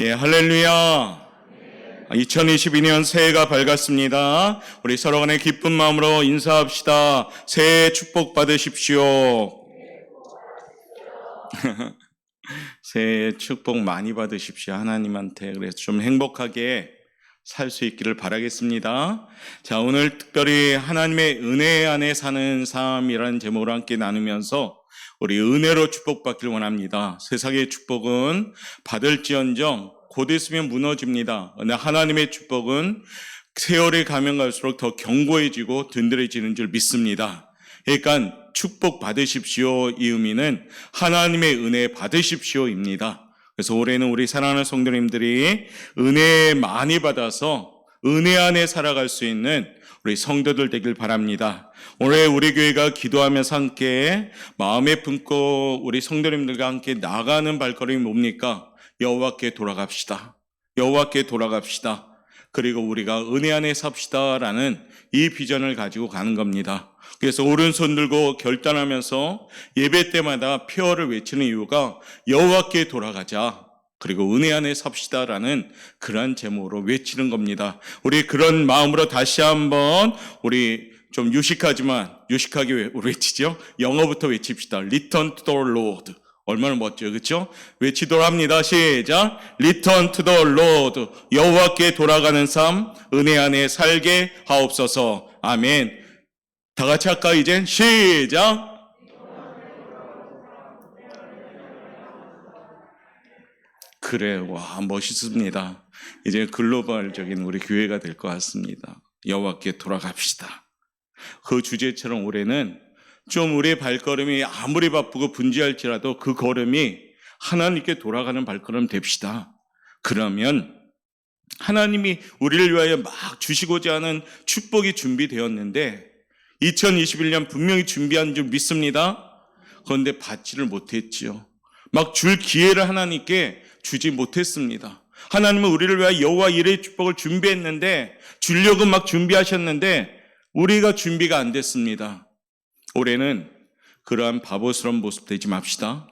예, 할렐루야. 2022년 새해가 밝았습니다. 우리 서로 간에 기쁜 마음으로 인사합시다. 새해 축복 받으십시오. 새해 축복 많이 받으십시오. 하나님한테. 그래서 좀 행복하게 살 수 있기를 바라겠습니다. 자, 오늘 특별히 하나님의 은혜 안에 사는 삶이라는 제목으로 함께 나누면서 우리 은혜로 축복받기를 원합니다. 세상의 축복은 받을지언정 곧 있으면 무너집니다. 하나님의 축복은 세월이 가면 갈수록 더 견고해지고 든든해지는 줄 믿습니다. 그러니까 축복 받으십시오 이 의미는 하나님의 은혜 받으십시오입니다. 그래서 올해는 우리 사랑하는 성도님들이 은혜 많이 받아서 은혜 안에 살아갈 수 있는 우리 성도들 되길 바랍니다. 올해 우리 교회가 기도하면서 함께 마음에 품고 우리 성도님들과 함께 나가는 발걸음이 뭡니까? 여호와께 돌아갑시다. 여호와께 돌아갑시다. 그리고 우리가 은혜 안에 삽시다라는 이 비전을 가지고 가는 겁니다. 그래서 오른손 들고 결단하면서 예배 때마다 표어를 외치는 이유가 여호와께 돌아가자. 그리고 은혜 안에 삽시다라는 그러한 제목으로 외치는 겁니다. 우리 그런 마음으로 다시 한번 우리 좀 유식하게 외치죠. 영어부터 외칩시다. Return to the Lord. 얼마나 멋져요. 그렇죠? 외치도록 합니다. 시작. Return to the Lord. 여호와께 돌아가는 삶 은혜 안에 살게 하옵소서. 아멘. 다 같이 할까 이제? 시작. 그래, 와, 멋있습니다. 이제 글로벌적인 우리 교회가 될 것 같습니다. 여호와께 돌아갑시다. 그 주제처럼 올해는 좀 우리의 발걸음이 아무리 바쁘고 분주할지라도 그 걸음이 하나님께 돌아가는 발걸음 됩시다. 그러면 하나님이 우리를 위하여 막 주시고자 하는 축복이 준비되었는데 2021년 분명히 준비한 줄 믿습니다. 그런데 받지를 못했지요. 막 줄 기회를 하나님께 주지 못했습니다. 하나님은 우리를 위하여 여호와 이레의 축복을 준비했는데 주려고 막 준비하셨는데 우리가 준비가 안 됐습니다. 올해는 그러한 바보스러운 모습 되지 맙시다.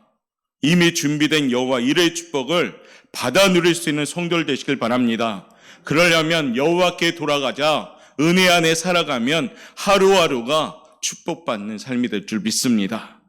이미 준비된 여호와 이레의 축복을 받아 누릴 수 있는 성도들 되시길 바랍니다. 그러려면 여호와께 돌아가자 은혜 안에 살아가면 하루하루가 축복받는 삶이 될 줄 믿습니다.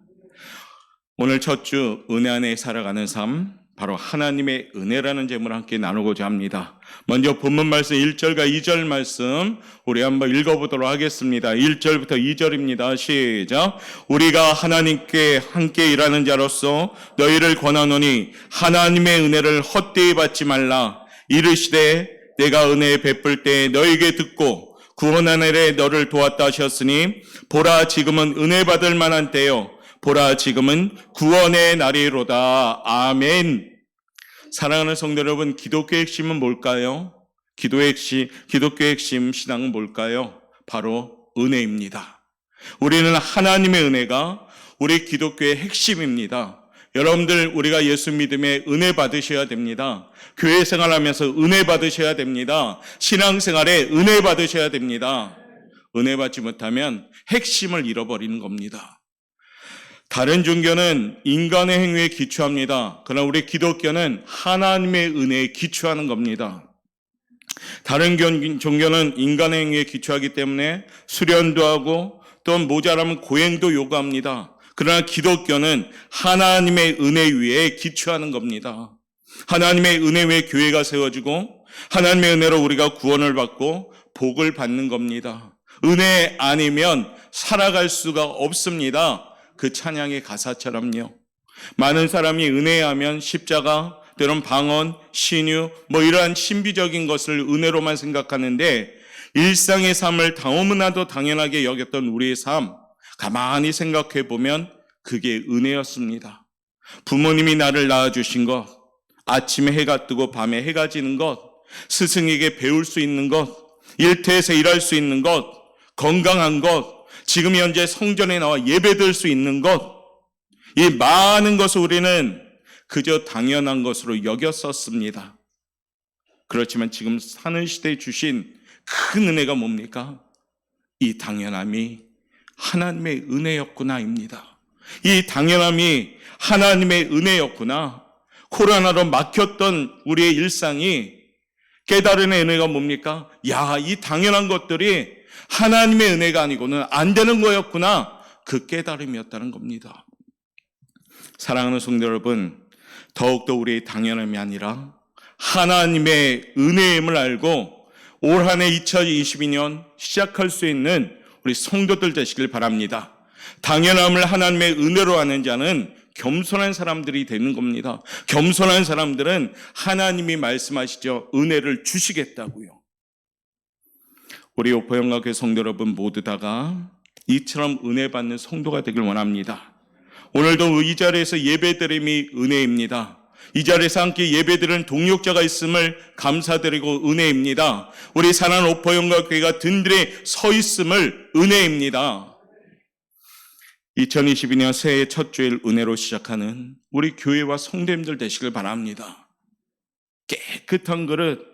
오늘 첫 주 은혜 안에 살아가는 삶, 바로 하나님의 은혜라는 제목을 함께 나누고자 합니다. 먼저 본문 말씀 1절과 2절 말씀 우리 한번 읽어보도록 하겠습니다. 1절부터 2절입니다. 시작. 우리가 하나님께 함께 일하는 자로서 너희를 권하노니 하나님의 은혜를 헛되이 받지 말라. 이르시되 내가 은혜 베풀 때 너희에게 듣고 구원하는 날에 너를 도왔다 하셨으니 보라 지금은 은혜 받을 만한 때요 보라 지금은 구원의 날이로다. 아멘. 사랑하는 성도 여러분, 기독교의 핵심은 뭘까요? 기독교의 핵심 신앙은 뭘까요? 바로 은혜입니다. 우리는 하나님의 은혜가 우리 기독교의 핵심입니다. 여러분들 우리가 예수 믿음에 은혜 받으셔야 됩니다. 교회 생활하면서 은혜 받으셔야 됩니다. 신앙생활에 은혜 받으셔야 됩니다. 은혜 받지 못하면 핵심을 잃어버리는 겁니다. 다른 종교는 인간의 행위에 기초합니다. 그러나 우리 기독교는 하나님의 은혜에 기초하는 겁니다. 다른 종교는 인간의 행위에 기초하기 때문에 수련도 하고 또 모자라면 고행도 요구합니다. 그러나 기독교는 하나님의 은혜 위에 기초하는 겁니다. 하나님의 은혜 위에 교회가 세워지고 하나님의 은혜로 우리가 구원을 받고 복을 받는 겁니다. 은혜 아니면 살아갈 수가 없습니다. 그 찬양의 가사처럼요. 많은 사람이 은혜하면 십자가, 때론 방언, 신유, 이러한 신비적인 것을 은혜로만 생각하는데 일상의 삶을 너무나도 당연하게 여겼던 우리의 삶, 가만히 생각해 보면 그게 은혜였습니다. 부모님이 나를 낳아주신 것, 아침에 해가 뜨고 밤에 해가 지는 것, 스승에게 배울 수 있는 것, 일터에서 일할 수 있는 것, 건강한 것, 지금 현재 성전에 나와 예배드릴 수 있는 것, 이 많은 것을 우리는 그저 당연한 것으로 여겼었습니다. 그렇지만 지금 사는 시대에 주신 큰 은혜가 뭡니까? 이 당연함이 하나님의 은혜였구나입니다. 이 당연함이 하나님의 은혜였구나. 코로나로 막혔던 우리의 일상이 깨달은 은혜가 뭡니까? 야, 이 당연한 것들이 하나님의 은혜가 아니고는 안 되는 거였구나. 그 깨달음이었다는 겁니다. 사랑하는 성도 여러분, 더욱더 우리의 당연함이 아니라 하나님의 은혜임을 알고 올 한 해 2022년 시작할 수 있는 우리 성도들 되시길 바랍니다. 당연함을 하나님의 은혜로 하는 자는 겸손한 사람들이 되는 겁니다. 겸손한 사람들은 하나님이 말씀하시죠. 은혜를 주시겠다고요. 우리 오포영각교회 성도 여러분 모두 다가 이처럼 은혜 받는 성도가 되길 원합니다. 오늘도 이 자리에서 예배드림이 은혜입니다. 이 자리에서 함께 예배드리는 동역자가 있음을 감사드리고 은혜입니다. 우리 사랑하는 오포영각교회가 든든히 서 있음을 은혜입니다. 2022년 새해 첫 주일 은혜로 시작하는 우리 교회와 성도님들 되시길 바랍니다. 깨끗한 그릇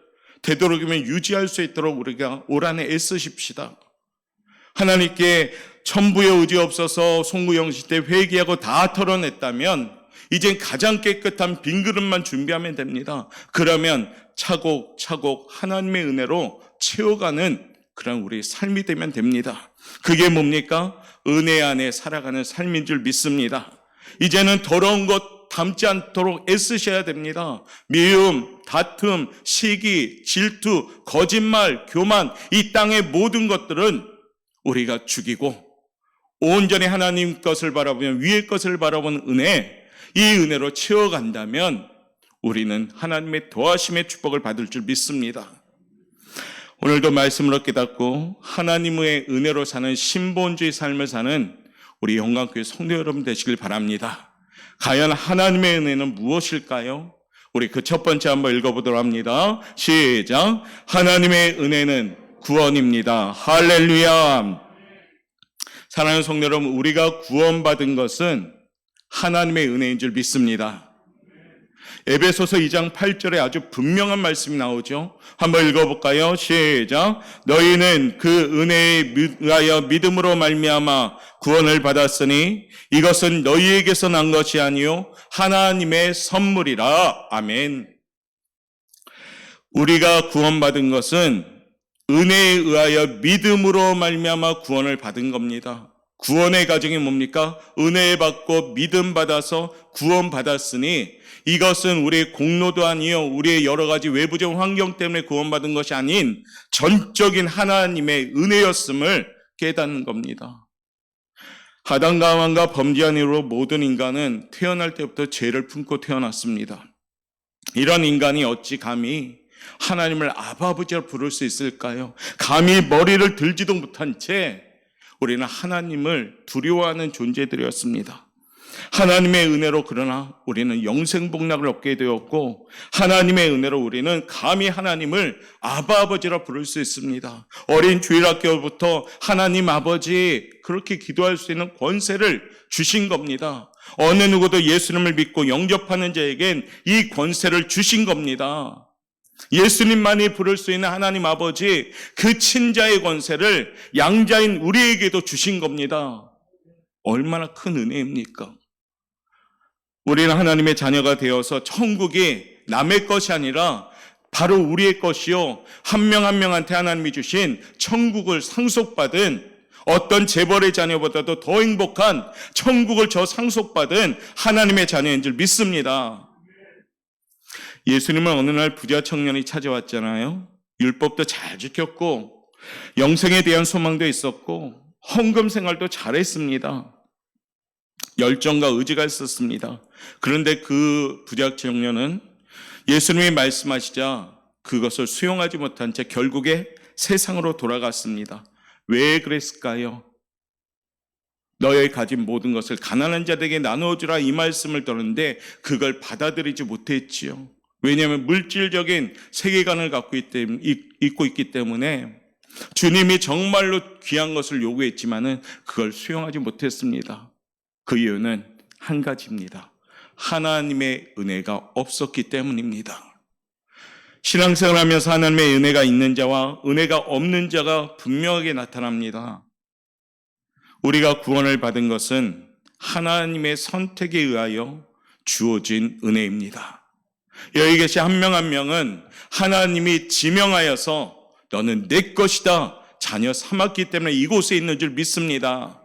되도록이면 유지할 수 있도록 우리가 올 한 해 애쓰십시다. 하나님께 천부의 의지 없어서 송구영신 때 회개하고 다 털어냈다면 이젠 가장 깨끗한 빈 그릇만 준비하면 됩니다. 그러면 차곡차곡 하나님의 은혜로 채워가는 그런 우리 삶이 되면 됩니다. 그게 뭡니까? 은혜 안에 살아가는 삶인 줄 믿습니다. 이제는 더러운 것 담지 않도록 애쓰셔야 됩니다. 미움, 다툼, 시기, 질투, 거짓말, 교만, 이 땅의 모든 것들은 우리가 죽이고 온전히 하나님 것을 바라보면 위의 것을 바라보는 은혜, 이 은혜로 채워간다면 우리는 하나님의 도하심의 축복을 받을 줄 믿습니다. 오늘도 말씀으로 깨닫고 하나님의 은혜로 사는 신본주의 삶을 사는 우리 영광교회 성도 여러분 되시길 바랍니다. 과연 하나님의 은혜는 무엇일까요? 우리 그 첫 번째 한번 읽어보도록 합니다. 시작. 하나님의 은혜는 구원입니다. 할렐루야. 사랑하는 성도 여러분, 우리가 구원받은 것은 하나님의 은혜인 줄 믿습니다. 에베소서 2장 8절에 아주 분명한 말씀이 나오죠. 한번 읽어볼까요? 시작. 너희는 그 은혜에 의하여 믿음으로 말미암아 구원을 받았으니 이것은 너희에게서 난 것이 아니요 하나님의 선물이라. 아멘. 우리가 구원받은 것은 은혜에 의하여 믿음으로 말미암아 구원을 받은 겁니다. 구원의 과정이 뭡니까? 은혜 받고 믿음 받아서 구원 받았으니 이것은 우리의 공로도 아니요 우리의 여러 가지 외부적 환경 때문에 구원받은 것이 아닌 전적인 하나님의 은혜였음을 깨닫는 겁니다. 아담과 하와가 범죄한 이후로 모든 인간은 태어날 때부터 죄를 품고 태어났습니다. 이런 인간이 어찌 감히 하나님을 아버지로 부를 수 있을까요? 감히 머리를 들지도 못한 채 우리는 하나님을 두려워하는 존재들이었습니다. 하나님의 은혜로 그러나 우리는 영생복락을 얻게 되었고 하나님의 은혜로 우리는 감히 하나님을 아버지라 부를 수 있습니다. 어린 주일학교부터 하나님 아버지 그렇게 기도할 수 있는 권세를 주신 겁니다. 어느 누구도 예수님을 믿고 영접하는 자에겐 이 권세를 주신 겁니다. 예수님만이 부를 수 있는 하나님 아버지 그 친자의 권세를 양자인 우리에게도 주신 겁니다. 얼마나 큰 은혜입니까? 우리는 하나님의 자녀가 되어서 천국이 남의 것이 아니라 바로 우리의 것이요 한 명 한 명한테 하나님이 주신 천국을 상속받은 어떤 재벌의 자녀보다도 더 행복한 천국을 저 상속받은 하나님의 자녀인 줄 믿습니다. 예수님은 어느 날 부자 청년이 찾아왔잖아요. 율법도 잘 지켰고 영생에 대한 소망도 있었고 헌금 생활도 잘했습니다. 열정과 의지가 있었습니다. 그런데 그 부자 청년은 예수님이 말씀하시자 그것을 수용하지 못한 채 결국에 세상으로 돌아갔습니다. 왜 그랬을까요? 너의 가진 모든 것을 가난한 자들에게 나누어주라 이 말씀을 들었는데 그걸 받아들이지 못했지요. 왜냐하면 물질적인 세계관을 갖고 있기 때문에 주님이 정말로 귀한 것을 요구했지만은 그걸 수용하지 못했습니다. 그 이유는 한 가지입니다. 하나님의 은혜가 없었기 때문입니다. 신앙생활하면서 하나님의 은혜가 있는 자와 은혜가 없는 자가 분명하게 나타납니다. 우리가 구원을 받은 것은 하나님의 선택에 의하여 주어진 은혜입니다. 여기 계신 한 명 한 명은 하나님이 지명하여서 너는 내 것이다 자녀 삼았기 때문에 이곳에 있는 줄 믿습니다.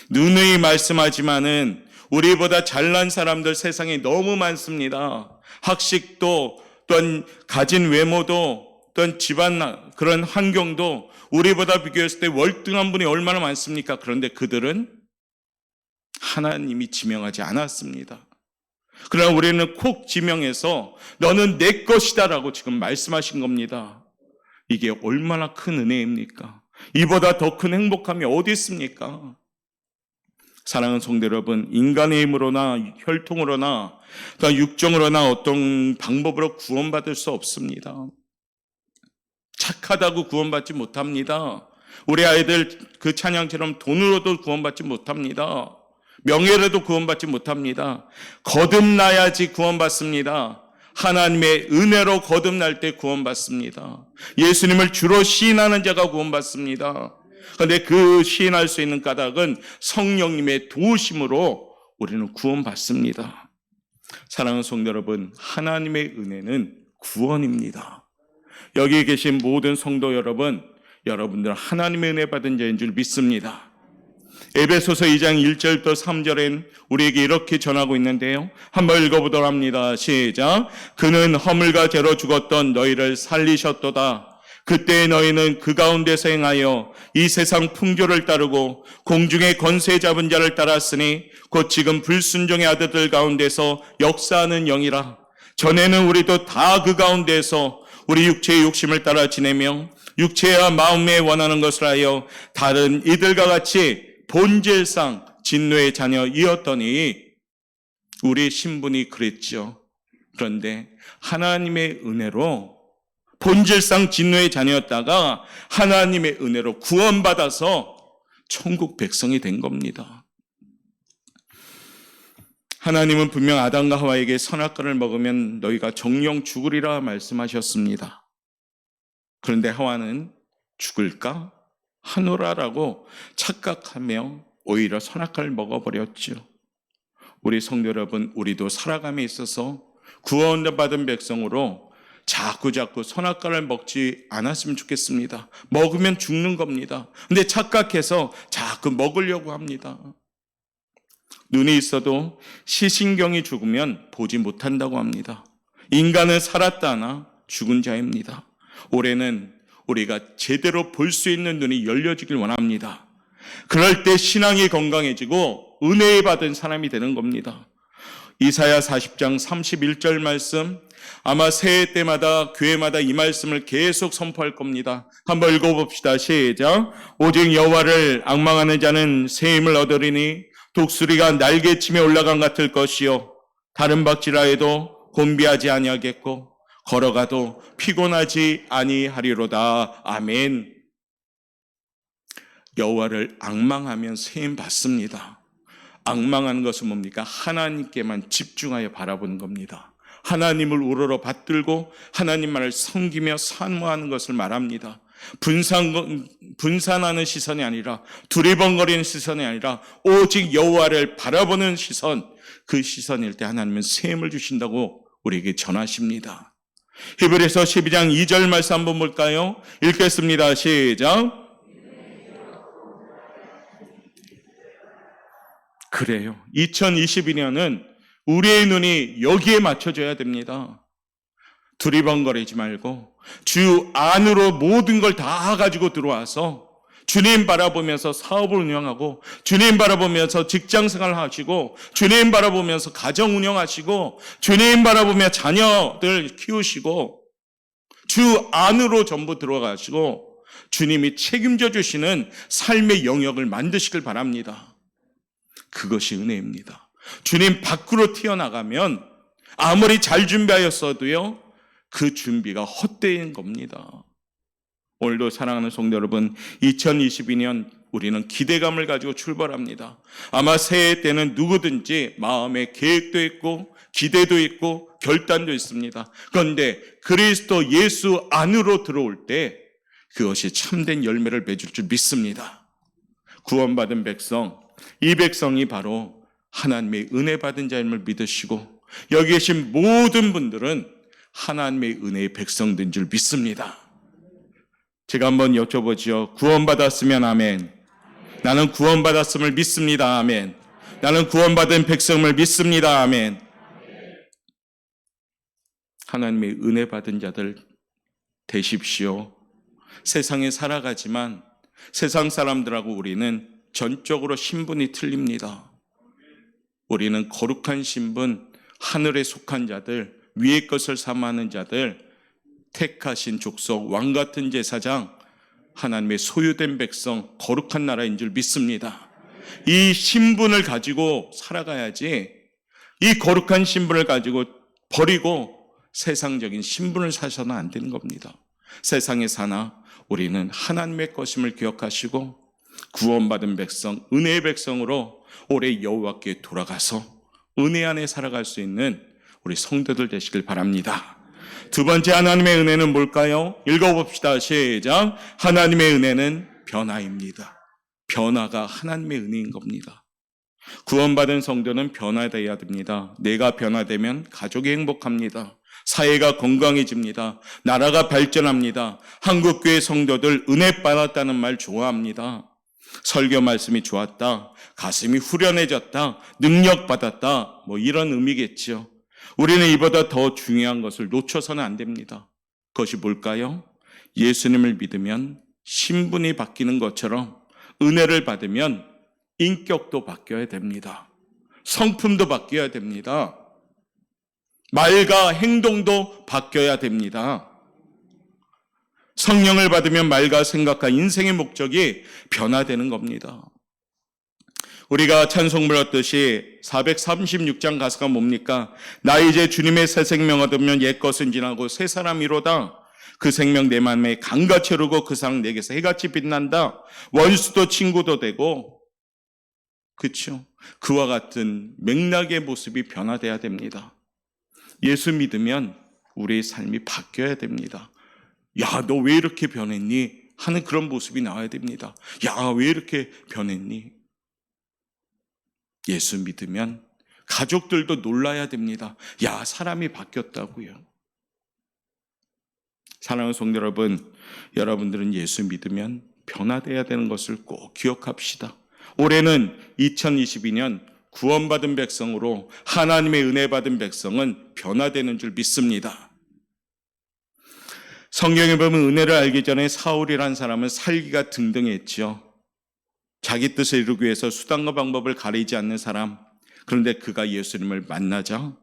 누누이 말씀하지만은 우리보다 잘난 사람들 세상에 너무 많습니다. 학식도 또한 가진 외모도 또한 집안 그런 환경도 우리보다 비교했을 때 월등한 분이 얼마나 많습니까? 그런데 그들은 하나님이 지명하지 않았습니다. 그러나 우리는 콕 지명해서 너는 내 것이다 라고 지금 말씀하신 겁니다. 이게 얼마나 큰 은혜입니까? 이보다 더 큰 행복함이 어디 있습니까? 사랑하는 성도 여러분, 인간의 힘으로나 혈통으로나 또 육정으로나 어떤 방법으로 구원받을 수 없습니다. 착하다고 구원받지 못합니다. 우리 아이들 그 찬양처럼 돈으로도 구원받지 못합니다. 명예로도 구원받지 못합니다. 거듭나야지 구원받습니다. 하나님의 은혜로 거듭날 때 구원받습니다. 예수님을 주로 시인하는 자가 구원받습니다. 그런데 그 시인할 수 있는 까닭은 성령님의 도우심으로 우리는 구원받습니다. 사랑하는 성도 여러분, 하나님의 은혜는 구원입니다. 여기 계신 모든 성도 여러분, 여러분들 하나님의 은혜 받은 자인 줄 믿습니다. 에베소서 2장 1절부터 3절엔 우리에게 이렇게 전하고 있는데요. 한번 읽어보도록 합니다. 시작. 그는 허물과 죄로 죽었던 너희를 살리셨도다. 그때 너희는 그 가운데서 행하여 이 세상 풍조를 따르고 공중의 권세 잡은 자를 따랐으니 곧 지금 불순종의 아들들 가운데서 역사하는 영이라. 전에는 우리도 다 그 가운데서 우리 육체의 욕심을 따라 지내며 육체와 마음에 원하는 것을 하여 다른 이들과 같이 본질상 진노의 자녀이었더니 우리 신분이 그랬죠. 그런데 하나님의 은혜로 본질상 진노의 자녀였다가 하나님의 은혜로 구원받아서 천국 백성이 된 겁니다. 하나님은 분명 아담과 하와에게 선악과를 먹으면 너희가 정령 죽으리라 말씀하셨습니다. 그런데 하와는 죽을까 하노라라고 착각하며 오히려 선악과를 먹어버렸죠. 우리 성도 여러분, 우리도 살아감에 있어서 구원받은 백성으로 자꾸 선악과를 먹지 않았으면 좋겠습니다. 먹으면 죽는 겁니다. 근데 착각해서 자꾸 먹으려고 합니다. 눈이 있어도 시신경이 죽으면 보지 못한다고 합니다. 인간은 살았다 하나 죽은 자입니다. 올해는 우리가 제대로 볼 수 있는 눈이 열려지길 원합니다. 그럴 때 신앙이 건강해지고 은혜 받은 사람이 되는 겁니다. 이사야 40장 31절 말씀, 아마 새해 때마다 교회마다 이 말씀을 계속 선포할 겁니다. 한번 읽어봅시다. 시작. 오직 여호와를 앙망하는 자는 새 힘을 얻으리니 독수리가 날개침에 올라간 같을 것이요 다른 박지라 해도 곤비하지 아니하겠고 걸어가도 피곤하지 아니하리로다. 아멘. 여호와를 앙망하면 새 힘 받습니다. 앙망하는 것은 뭡니까? 하나님께만 집중하여 바라보는 겁니다. 하나님을 우러러 받들고 하나님만을 섬기며 산모하는 것을 말합니다. 분산하는 시선이 아니라 두리번거리는 시선이 아니라 오직 여호와를 바라보는 시선, 그 시선일 때 하나님은 새 힘을 주신다고 우리에게 전하십니다. 히브리서 12장 2절 말씀 한번 볼까요? 읽겠습니다. 시작. 그래요. 2022년은 우리의 눈이 여기에 맞춰져야 됩니다. 두리번거리지 말고 주 안으로 모든 걸 다 가지고 들어와서 주님 바라보면서 사업을 운영하고 주님 바라보면서 직장생활을 하시고 주님 바라보면서 가정 운영하시고 주님 바라보며 자녀들 키우시고 주 안으로 전부 들어가시고 주님이 책임져 주시는 삶의 영역을 만드시길 바랍니다. 그것이 은혜입니다. 주님 밖으로 튀어나가면 아무리 잘 준비하였어도요, 그 준비가 헛되는 겁니다. 오늘도 사랑하는 성도 여러분, 2022년 우리는 기대감을 가지고 출발합니다. 아마 새해 때는 누구든지 마음에 계획도 있고 기대도 있고 결단도 있습니다. 그런데 그리스도 예수 안으로 들어올 때 그것이 참된 열매를 맺을 줄 믿습니다. 구원받은 백성, 이 백성이 바로 하나님의 은혜 받은 자임을 믿으시고 여기 계신 모든 분들은 하나님의 은혜의 백성된 줄 믿습니다. 제가 한번 여쭤보죠. 구원받았으면 아멘. 나는 구원받았음을 믿습니다. 아멘. 나는 구원받은 백성을 믿습니다. 아멘. 하나님의 은혜 받은 자들 되십시오. 세상에 살아가지만 세상 사람들하고 우리는 전적으로 신분이 틀립니다. 우리는 거룩한 신분, 하늘에 속한 자들, 위의 것을 삼아하는 자들, 택하신 족속, 왕같은 제사장, 하나님의 소유된 백성, 거룩한 나라인 줄 믿습니다. 이 신분을 가지고 살아가야지, 이 거룩한 신분을 가지고 버리고 세상적인 신분을 사셔는 안 되는 겁니다. 세상에 사나 우리는 하나님의 것임을 기억하시고 구원받은 백성, 은혜의 백성으로 올해 여호와께 돌아가서 은혜 안에 살아갈 수 있는 우리 성도들 되시길 바랍니다. 두 번째 하나님의 은혜는 뭘까요? 읽어봅시다. 시작. 하나님의 은혜는 변화입니다. 변화가 하나님의 은혜인 겁니다. 구원받은 성도는 변화되어야 됩니다. 내가 변화되면 가족이 행복합니다. 사회가 건강해집니다. 나라가 발전합니다. 한국교회 성도들 은혜 받았다는 말 좋아합니다. 설교 말씀이 좋았다, 가슴이 후련해졌다, 능력 받았다, 이런 의미겠죠. 우리는 이보다 더 중요한 것을 놓쳐서는 안 됩니다. 그것이 뭘까요? 예수님을 믿으면 신분이 바뀌는 것처럼 은혜를 받으면 인격도 바뀌어야 됩니다. 성품도 바뀌어야 됩니다. 말과 행동도 바뀌어야 됩니다. 성령을 받으면 말과 생각과 인생의 목적이 변화되는 겁니다. 우리가 찬송 불렀듯이 436장 가사가 뭡니까? 나 이제 주님의 새 생명 얻으면 옛것은 지나고 새 사람이로다. 그 생명 내 맘에 강같이 흐르고 그 상 내게서 해같이 빛난다. 원수도 친구도 되고, 그렇죠? 그와 같은 맥락의 모습이 변화돼야 됩니다. 예수 믿으면 우리의 삶이 바뀌어야 됩니다. 야, 너 왜 이렇게 변했니? 하는 그런 모습이 나와야 됩니다. 야, 왜 이렇게 변했니? 예수 믿으면 가족들도 놀라야 됩니다. 야, 사람이 바뀌었다고요. 사랑하는 성도 여러분, 여러분들은 예수 믿으면 변화돼야 되는 것을 꼭 기억합시다. 올해는 2022년 구원받은 백성으로 하나님의 은혜 받은 백성은 변화되는 줄 믿습니다. 성경에 보면 은혜를 알기 전에 사울이라는 사람은 살기가 등등했죠. 자기 뜻을 이루기 위해서 수단과 방법을 가리지 않는 사람. 그런데 그가 예수님을 만나자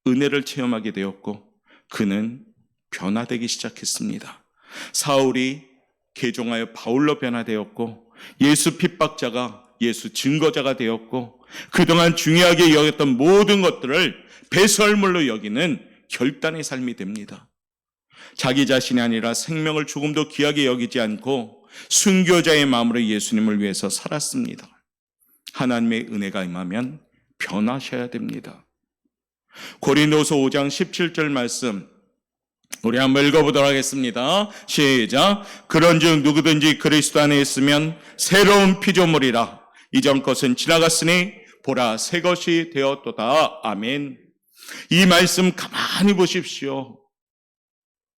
은혜를 체험하게 되었고 그는 변화되기 시작했습니다. 사울이 개종하여 바울로 변화되었고 예수 핍박자가 예수 증거자가 되었고 그동안 중요하게 여겼던 모든 것들을 배설물로 여기는 결단의 삶이 됩니다. 자기 자신이 아니라 생명을 조금도 귀하게 여기지 않고 순교자의 마음으로 예수님을 위해서 살았습니다. 하나님의 은혜가 임하면 변하셔야 됩니다. 고린도서 5장 17절 말씀 우리 한번 읽어보도록 하겠습니다. 시작. 그런즉 누구든지 그리스도 안에 있으면 새로운 피조물이라. 이전 것은 지나갔으니 보라 새 것이 되었도다. 아멘. 이 말씀 가만히 보십시오.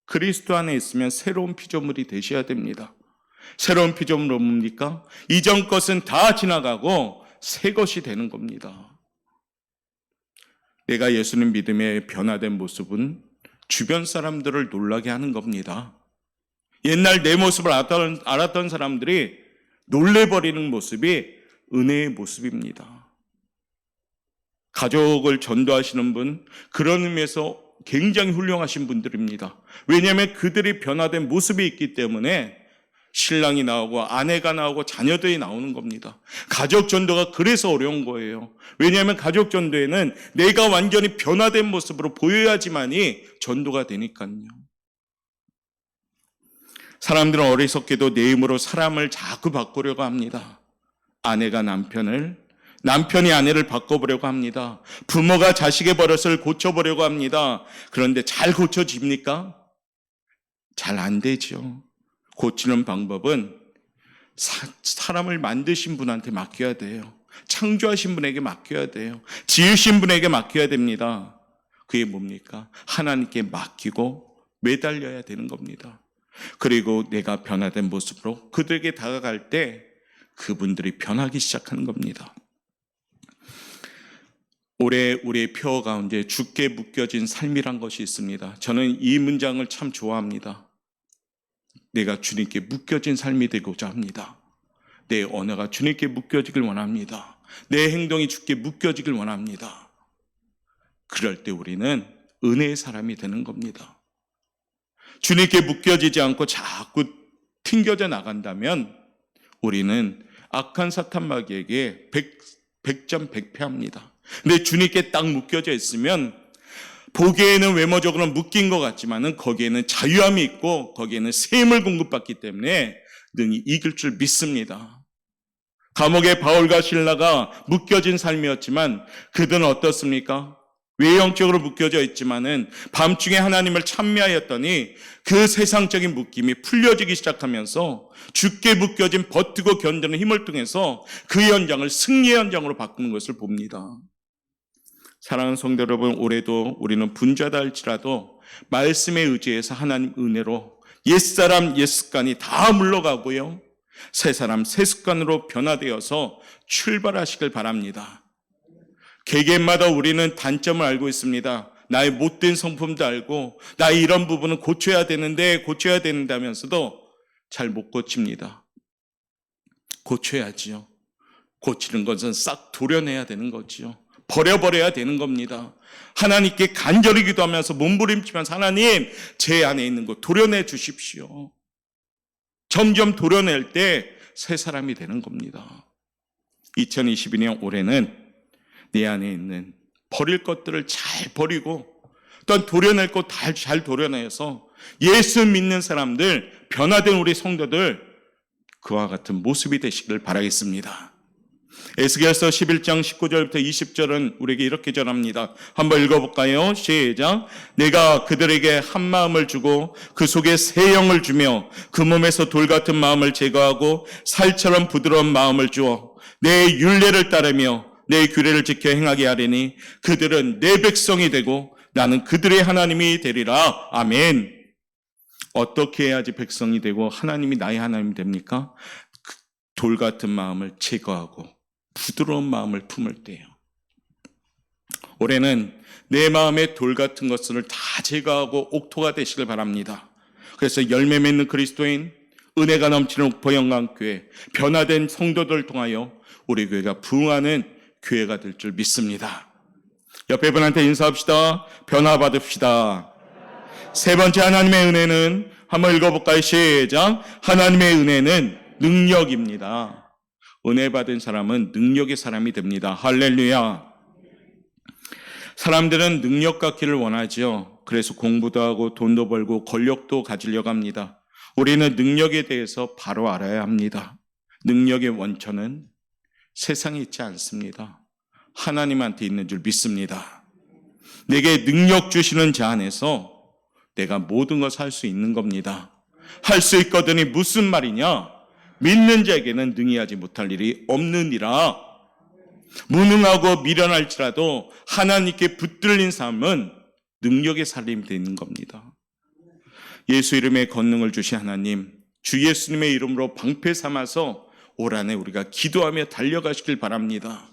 그리스도 안에 있으면 새로운 피조물이 되셔야 됩니다. 새로운 피조물은 뭡니까? 이전 것은 다 지나가고 새 것이 되는 겁니다. 내가 예수님 믿음에 변화된 모습은 주변 사람들을 놀라게 하는 겁니다. 옛날 내 모습을 알았던 사람들이 놀래버리는 모습이 은혜의 모습입니다. 가족을 전도하시는 분, 그런 의미에서 굉장히 훌륭하신 분들입니다. 왜냐하면 그들이 변화된 모습이 있기 때문에 신랑이 나오고 아내가 나오고 자녀들이 나오는 겁니다. 가족 전도가 그래서 어려운 거예요. 왜냐하면 가족 전도에는 내가 완전히 변화된 모습으로 보여야지만이 전도가 되니까요. 사람들은 어리석게도 내 힘으로 사람을 자꾸 바꾸려고 합니다. 아내가 남편이 아내를 바꿔보려고 합니다. 부모가 자식의 버릇을 고쳐보려고 합니다. 그런데 잘 고쳐집니까? 잘 안 되죠. 고치는 방법은 사람을 만드신 분한테 맡겨야 돼요. 창조하신 분에게 맡겨야 돼요. 지으신 분에게 맡겨야 됩니다. 그게 뭡니까? 하나님께 맡기고 매달려야 되는 겁니다. 그리고 내가 변화된 모습으로 그들에게 다가갈 때 그분들이 변하기 시작하는 겁니다. 올해 우리의 표 가운데 주께 묶여진 삶이란 것이 있습니다. 저는 이 문장을 참 좋아합니다. 내가 주님께 묶여진 삶이 되고자 합니다. 내 언어가 주님께 묶여지길 원합니다. 내 행동이 주께 묶여지길 원합니다. 그럴 때 우리는 은혜의 사람이 되는 겁니다. 주님께 묶여지지 않고 자꾸 튕겨져 나간다면 우리는 악한 사탄 마귀에게 100점 100패합니다. 근데 주님께 딱 묶여져 있으면 보기에는 외모적으로는 묶인 것 같지만은 거기에는 자유함이 있고 거기에는 샘을 공급받기 때문에 능히 이길 줄 믿습니다. 감옥에 바울과 실라가 묶여진 삶이었지만 그들은 어떻습니까? 외형적으로 묶여져 있지만은 밤중에 하나님을 찬미하였더니 그 세상적인 묶임이 풀려지기 시작하면서 주께 묶여진 버티고 견디는 힘을 통해서 그 현장을 승리의 현장으로 바꾸는 것을 봅니다. 사랑하는 성도 여러분, 올해도 우리는 분주하다 할지라도 말씀에 의지해서 하나님 은혜로 옛사람 옛습관이 다 물러가고요, 새사람 새습관으로 변화되어서 출발하시길 바랍니다. 개개인마다 우리는 단점을 알고 있습니다. 나의 못된 성품도 알고 나의 이런 부분은 고쳐야 되는데 하면서도 잘 못 고칩니다. 고쳐야지요. 고치는 것은 싹 도려내야 되는 거지요. 버려버려야 되는 겁니다. 하나님께 간절히 기도하면서 몸부림치면서 하나님, 제 안에 있는 거 도려내 주십시오. 점점 도려낼 때 새 사람이 되는 겁니다. 2022년 올해는 내 안에 있는 버릴 것들을 잘 버리고 또한 도려낼 것 잘 도려내서 예수 믿는 사람들, 변화된 우리 성도들 그와 같은 모습이 되시길 바라겠습니다. 에스겔서 11장 19절부터 20절은 우리에게 이렇게 전합니다. 한번 읽어볼까요? 시작. 내가 그들에게 한 마음을 주고 그 속에 새 영을 주며 그 몸에서 돌 같은 마음을 제거하고 살처럼 부드러운 마음을 주어 내 율례를 따르며 내 규례를 지켜 행하게 하리니 그들은 내 백성이 되고 나는 그들의 하나님이 되리라. 아멘. 어떻게 해야지 백성이 되고 하나님이 나의 하나님이 됩니까? 돌 같은 마음을 제거하고 부드러운 마음을 품을 때요. 올해는 내 마음에 돌 같은 것을 다 제거하고 옥토가 되시길 바랍니다. 그래서 열매 맺는 그리스도인, 은혜가 넘치는 옥포 영광교회, 변화된 성도들을 통하여 우리 교회가 부흥하는 교회가 될 줄 믿습니다. 옆에 분한테 인사합시다. 변화받읍시다. 세 번째, 하나님의 은혜는 한번 읽어볼까요? 시작. 하나님의 은혜는 능력입니다. 은혜 받은 사람은 능력의 사람이 됩니다. 할렐루야. 사람들은 능력 갖기를 원하죠. 그래서 공부도 하고 돈도 벌고 권력도 가지려고 합니다. 우리는 능력에 대해서 바로 알아야 합니다. 능력의 원천은 세상에 있지 않습니다. 하나님한테 있는 줄 믿습니다. 내게 능력 주시는 자 안에서 내가 모든 것을 할 수 있는 겁니다. 할 수 있거든이 무슨 말이냐? 믿는 자에게는 능히 하지 못할 일이 없느니라. 무능하고 미련할지라도 하나님께 붙들린 삶은 능력의 살림이 되는 겁니다. 예수 이름의 권능을 주신 하나님, 주 예수님의 이름으로 방패 삼아서 올 한해 우리가 기도하며 달려가시길 바랍니다.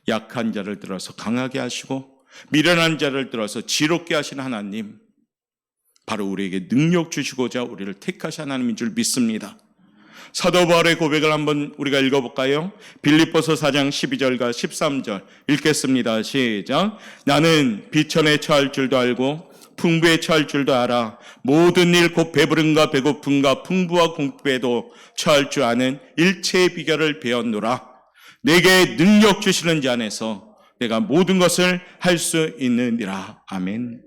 약한 자를 들어서 강하게 하시고 미련한 자를 들어서 지롭게 하신 하나님, 바로 우리에게 능력 주시고자 우리를 택하신 하나님인 줄 믿습니다. 사도 바울의 고백을 한번 우리가 읽어볼까요? 빌립보서 4장 12절과 13절 읽겠습니다. 시작. 나는 비천에 처할 줄도 알고 풍부에 처할 줄도 알아. 모든 일 곧 배부름과 배고픔과 풍부와 공급에도 처할 줄 아는 일체의 비결을 배웠노라. 내게 능력 주시는 자 안에서 내가 모든 것을 할 수 있느니라. 아멘.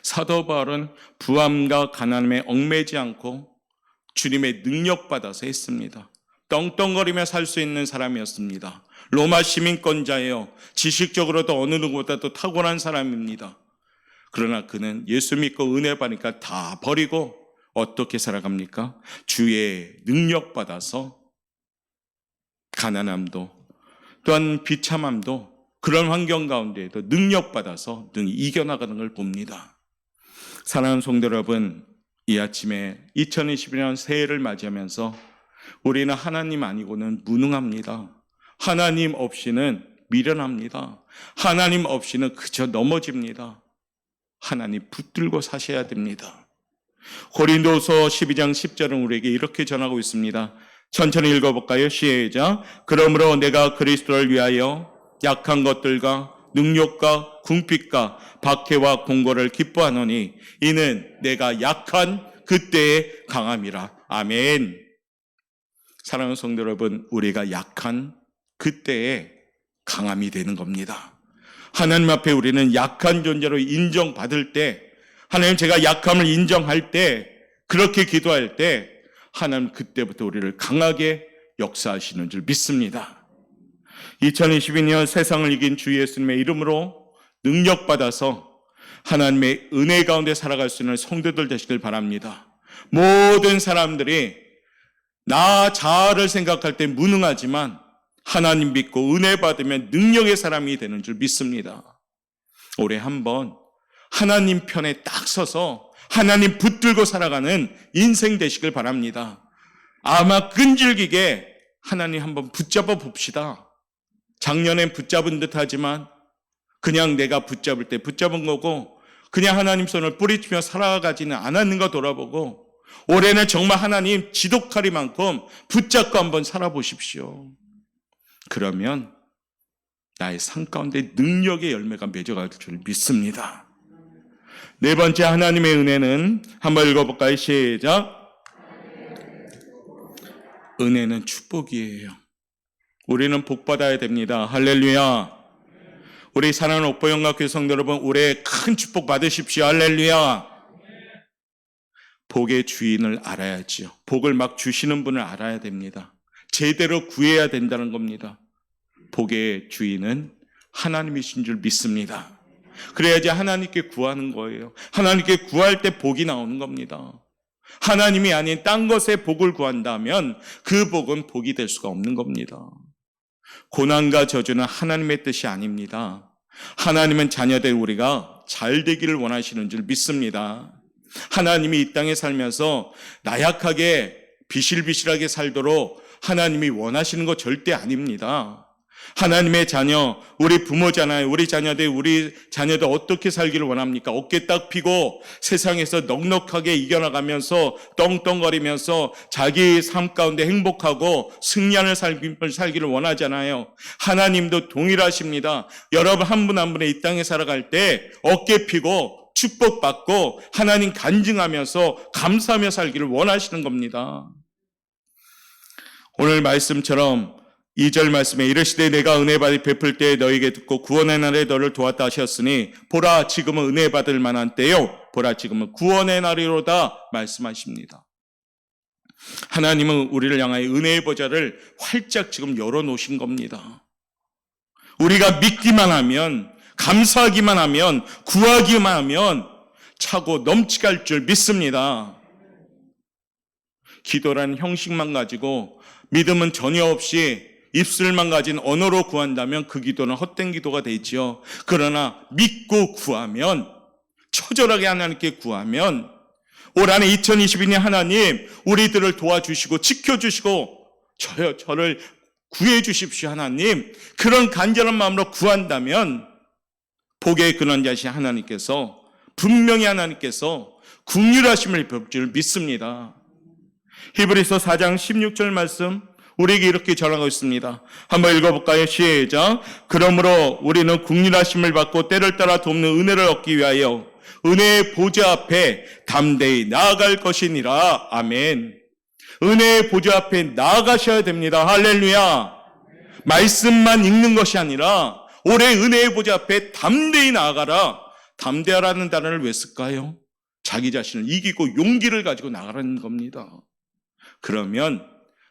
사도 바울은 부함과 가난함에 얽매지 않고 주님의 능력 받아서 했습니다. 떵떵거리며 살 수 있는 사람이었습니다. 로마 시민권자예요. 지식적으로도 어느 누구보다도 탁월한 사람입니다. 그러나 그는 예수 믿고 은혜 받으니까 다 버리고 어떻게 살아갑니까? 주의 능력 받아서 가난함도 또한 비참함도 그런 환경 가운데에도 능력받아서 능히 이겨나가는 걸 봅니다. 사랑하는 성도 여러분, 이 아침에 2021년 새해를 맞이하면서 우리는 하나님 아니고는 무능합니다. 하나님 없이는 미련합니다. 하나님 없이는 그저 넘어집니다. 하나님 붙들고 사셔야 됩니다. 고린도서 12장 10절은 우리에게 이렇게 전하고 있습니다. 천천히 읽어볼까요? 시작. 그러므로 내가 그리스도를 위하여 약한 것들과 능력과 궁핍과 박해와 공고를 기뻐하노니 이는 내가 약한 그때의 강함이라. 아멘. 사랑하는 성도 여러분, 우리가 약한 그때의 강함이 되는 겁니다. 하나님 앞에 우리는 약한 존재로 인정받을 때, 하나님 제가 약함을 인정할 때, 그렇게 기도할 때 하나님 그때부터 우리를 강하게 역사하시는 줄 믿습니다. 2022년 세상을 이긴 주 예수님의 이름으로 능력받아서 하나님의 은혜 가운데 살아갈 수 있는 성도들 되시길 바랍니다. 모든 사람들이 나 자아를 생각할 때 무능하지만 하나님 믿고 은혜 받으면 능력의 사람이 되는 줄 믿습니다. 올해 한번 하나님 편에 딱 서서 하나님 붙들고 살아가는 인생 되시길 바랍니다. 아마 끈질기게 하나님 한번 붙잡아 봅시다. 작년엔 붙잡은 듯 하지만 그냥 내가 붙잡을 때 붙잡은 거고 그냥 하나님 손을 뿌리치며 살아가지는 않았는가 돌아보고 올해는 정말 하나님 지독하리만큼 붙잡고 한번 살아보십시오. 그러면 나의 삶 가운데 능력의 열매가 맺어갈 줄 믿습니다. 네 번째, 하나님의 은혜는 한번 읽어볼까요? 시작. 은혜는 축복이에요. 우리는 복받아야 됩니다. 할렐루야. 우리 사랑하는 옥보영각교회 성도 여러분, 올해 큰 축복 받으십시오. 할렐루야. 복의 주인을 알아야지요. 복을 막 주시는 분을 알아야 됩니다. 제대로 구해야 된다는 겁니다. 복의 주인은 하나님이신 줄 믿습니다. 그래야지 하나님께 구하는 거예요. 하나님께 구할 때 복이 나오는 겁니다. 하나님이 아닌 딴 것에 복을 구한다면 그 복은 복이 될 수가 없는 겁니다. 고난과 저주는 하나님의 뜻이 아닙니다. 하나님은 자녀된 우리가 잘 되기를 원하시는 줄 믿습니다. 하나님이 이 땅에 살면서 나약하게 비실비실하게 살도록 하나님이 원하시는 거 절대 아닙니다. 하나님의 자녀, 우리 부모잖아요. 우리 자녀들 어떻게 살기를 원합니까? 어깨 딱 펴고 세상에서 넉넉하게 이겨나가면서 떵떵거리면서 자기 삶 가운데 행복하고 승리하는 삶을 살기를 원하잖아요. 하나님도 동일하십니다. 여러분 한 분 한 분의 이 땅에 살아갈 때 어깨 펴고 축복받고 하나님 간증하면서 감사하며 살기를 원하시는 겁니다. 오늘 말씀처럼 2절 말씀에 이르시되 내가 은혜 받이 베풀 때에 너에게 듣고 구원의 날에 너를 도왔다 하셨으니 보라 지금은 은혜 받을 만한 때요 보라 지금은 구원의 날이로다 말씀하십니다. 하나님은 우리를 향하여 은혜의 보좌를 활짝 지금 열어놓으신 겁니다. 우리가 믿기만 하면, 감사하기만 하면, 구하기만 하면 차고 넘치갈 줄 믿습니다. 기도란 형식만 가지고 믿음은 전혀 없이 입술만 가진 언어로 구한다면 그 기도는 헛된 기도가 되지요. 그러나 믿고 구하면, 처절하게 하나님께 구하면 올 한해 2022년 하나님 우리들을 도와주시고 지켜주시고 저를 구해 주십시오 하나님, 그런 간절한 마음으로 구한다면 복의 근원자신 하나님께서 분명히 하나님께서 긍휼하심을 베풀 줄 믿습니다. 히브리서 4장 16절 말씀 우리에게 이렇게 전하고 있습니다. 한번 읽어볼까요? 시작. 그러므로 우리는 긍휼하심을 받고 때를 따라 돕는 은혜를 얻기 위하여 은혜의 보좌 앞에 담대히 나아갈 것이니라. 아멘. 은혜의 보좌 앞에 나아가셔야 됩니다. 할렐루야. 말씀만 읽는 것이 아니라 올해 은혜의 보좌 앞에 담대히 나아가라. 담대하라는 단어를 왜 쓸까요? 자기 자신을 이기고 용기를 가지고 나가라는 겁니다. 그러면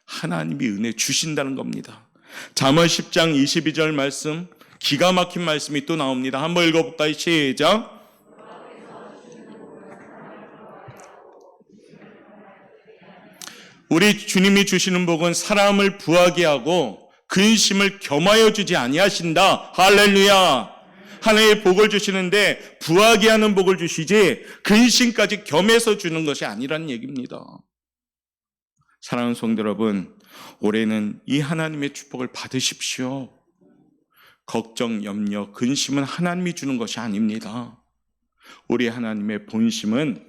하나님이 은혜 주신다는 겁니다. 잠언 10장 22절 말씀, 기가 막힌 말씀이 또 나옵니다. 한번 읽어볼까요? 시작. 우리 주님이 주시는 복은 사람을 부하게 하고 근심을 겸하여 주지 아니하신다. 할렐루야. 하나님의 복을 주시는데 부하게 하는 복을 주시지 근심까지 겸해서 주는 것이 아니라는 얘기입니다. 사랑하는 성도 여러분, 올해는 이 하나님의 축복을 받으십시오. 걱정, 염려, 근심은 하나님이 주는 것이 아닙니다. 우리 하나님의 본심은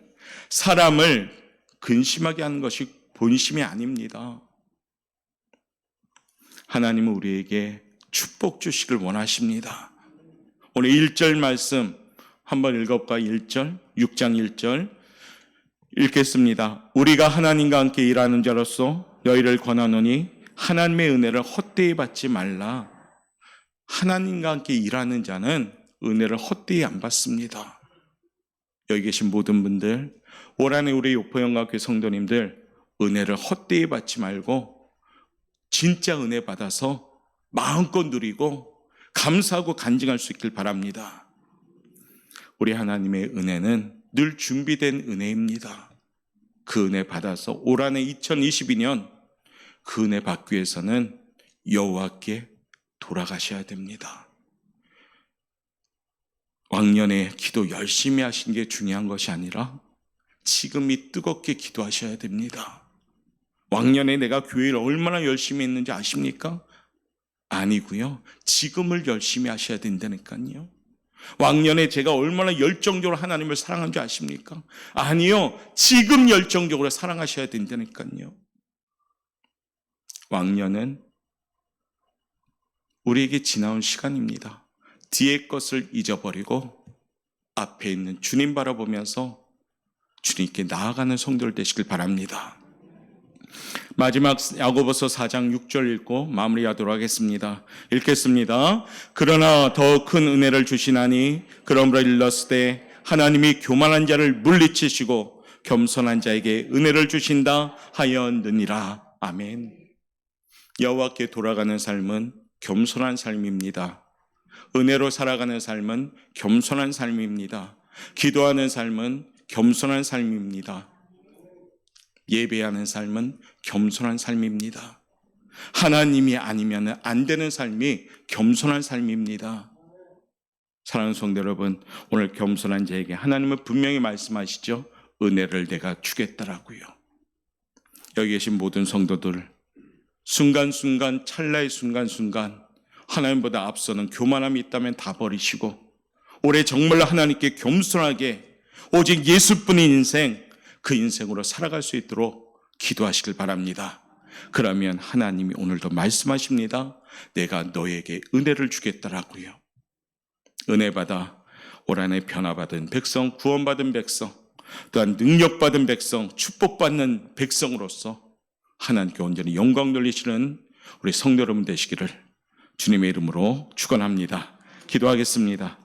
사람을 근심하게 하는 것이 본심이 아닙니다. 하나님은 우리에게 축복 주시길 원하십니다. 오늘 1절 말씀 한번 읽어볼까요? 1절, 6장 1절 읽겠습니다. 우리가 하나님과 함께 일하는 자로서 너희를 권하노니 하나님의 은혜를 헛되이 받지 말라. 하나님과 함께 일하는 자는 은혜를 헛되이 안 받습니다. 여기 계신 모든 분들, 올 한해 우리 요포영광교회 성도님들 은혜를 헛되이 받지 말고 진짜 은혜 받아서 마음껏 누리고 감사하고 간증할 수 있길 바랍니다. 우리 하나님의 은혜는 늘 준비된 은혜입니다. 그 은혜 받아서 올 한해 2022년 그 은혜 받기 위해서는 여호와께 돌아가셔야 됩니다. 왕년에 기도 열심히 하신 게 중요한 것이 아니라 지금이 뜨겁게 기도하셔야 됩니다. 왕년에 내가 교회를 얼마나 열심히 했는지 아십니까? 아니고요. 지금을 열심히 하셔야 된다니까요. 왕년에 제가 얼마나 열정적으로 하나님을 사랑한 줄 아십니까? 아니요. 지금 열정적으로 사랑하셔야 된다니까요. 왕년은 우리에게 지나온 시간입니다. 뒤의 것을 잊어버리고 앞에 있는 주님 바라보면서 주님께 나아가는 성도들 되시길 바랍니다. 마지막 야고보서 4장 6절 읽고 마무리하도록 하겠습니다. 읽겠습니다. 그러나 더 큰 은혜를 주시나니 그러므로 일렀을 때 하나님이 교만한 자를 물리치시고 겸손한 자에게 은혜를 주신다 하였느니라. 아멘. 여호와께 돌아가는 삶은 겸손한 삶입니다. 은혜로 살아가는 삶은 겸손한 삶입니다. 기도하는 삶은 겸손한 삶입니다. 예배하는 삶은 겸손한 삶입니다. 하나님이 아니면 안 되는 삶이 겸손한 삶입니다. 사랑하는 성도 여러분, 오늘 겸손한 자에게 하나님은 분명히 말씀하시죠. 은혜를 내가 주겠다라고요. 여기 계신 모든 성도들, 순간순간, 찰나의 순간순간 하나님보다 앞서는 교만함이 있다면 다 버리시고 올해 정말 하나님께 겸손하게 오직 예수뿐인 인생, 그 인생으로 살아갈 수 있도록 기도하시길 바랍니다. 그러면 하나님이 오늘도 말씀하십니다. 내가 너에게 은혜를 주겠다라고요. 은혜 받아 올 한해 변화받은 백성, 구원받은 백성, 또한 능력받은 백성, 축복받는 백성으로서 하나님께 온전히 영광 돌리시는 우리 성도 여러분 되시기를 주님의 이름으로 축원합니다. 기도하겠습니다.